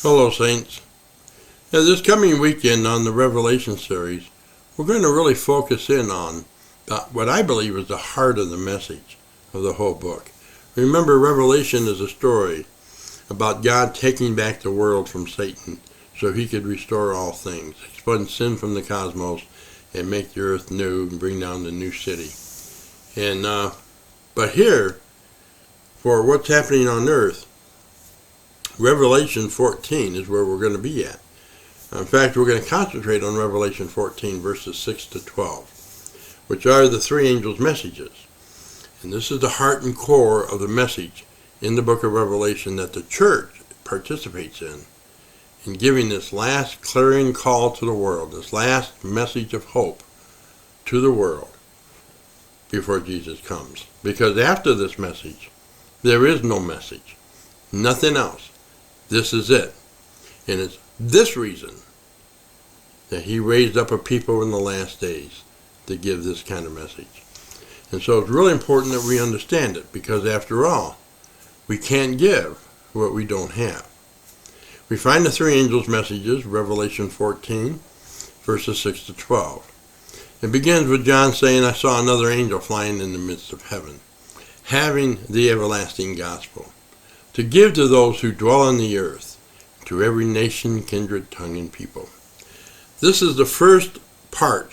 Hello, Saints. Now, this coming weekend on the Revelation series, we're going to really focus in on what I believe is the heart of the message of the whole book. Remember, Revelation is a story about God taking back the world from Satan so he could restore all things, expunge sin from the cosmos, and make the earth new and bring down the new city. But here, for what's happening on earth, Revelation 14 is where we're going to be at. In fact, we're going to concentrate on Revelation 14, verses 6 to 12, which are the three angels' messages. And this is the heart and core of the message in the book of Revelation that the church participates in giving this last clarion call to the world, this last message of hope to the world before Jesus comes. Because after this message, there is no message, nothing else. This is it. And it's this reason that he raised up a people in the last days to give this kind of message. And so it's really important that we understand it, because after all, we can't give what we don't have. We find the three angels' messages, Revelation 14, verses 6 to 12. It begins with John saying, "I saw another angel flying in the midst of heaven, having the everlasting gospel, to give to those who dwell on the earth, to every nation, kindred, tongue, and people." This is the first part.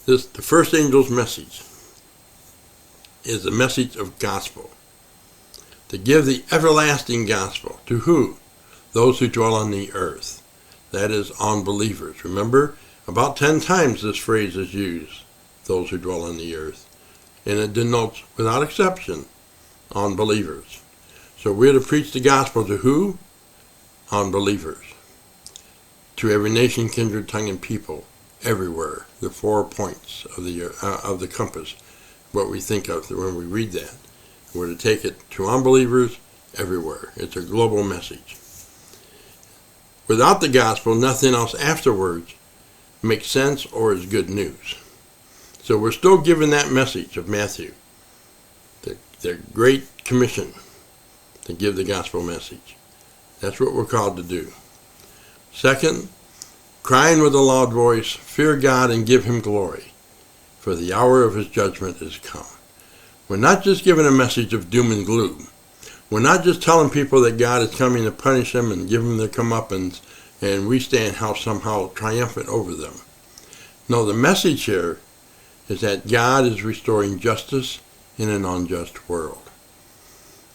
The first angel's message is the message of gospel. To give the everlasting gospel to who? Those who dwell on the earth. That is, unbelievers. Remember, about 10 times this phrase is used, those who dwell on the earth. And it denotes, without exception, unbelievers. So we're to preach the gospel to who? Unbelievers. To every nation, kindred, tongue, and people, everywhere. The 4 points of the compass, what we think of when we read that. We're to take it to unbelievers everywhere. It's a global message. Without the gospel, nothing else afterwards makes sense or is good news. So we're still given that message of Matthew, the Great Commission, to give the gospel message. That's what we're called to do. Second, crying with a loud voice, "Fear God and give him glory, for the hour of his judgment is come." We're not just giving a message of doom and gloom. We're not just telling people that God is coming to punish them and give them their comeuppance, and we stand somehow triumphant over them. No, the message here is that God is restoring justice in an unjust world.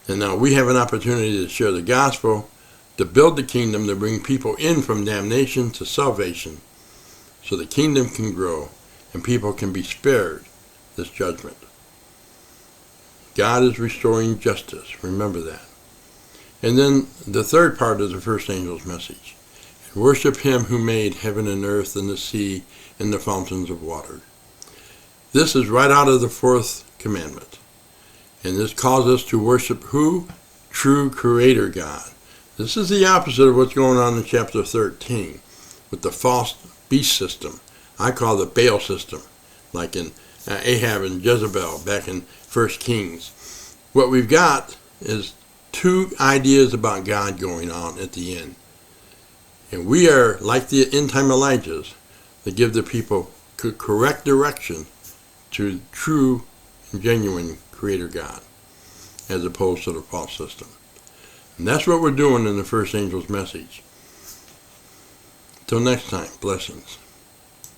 And now we have an opportunity to share the gospel, to build the kingdom, to bring people in from damnation to salvation, so the kingdom can grow and people can be spared this judgment. God is restoring justice. Remember that. And then the third part of the first angel's message. Worship him who made heaven and earth and the sea and the fountains of water. This is right out of the fourth commandment. And this calls us to worship who? True Creator God. This is the opposite of what's going on in chapter 13 with the false beast system. I call the Baal system, like in Ahab and Jezebel back in 1 Kings. What we've got is two ideas about God going on at the end. And we are, like the end-time Elijahs, that give the people correct direction to true and genuine Creator God, as opposed to the false system. And that's what we're doing in the first angel's message. Till next time, blessings.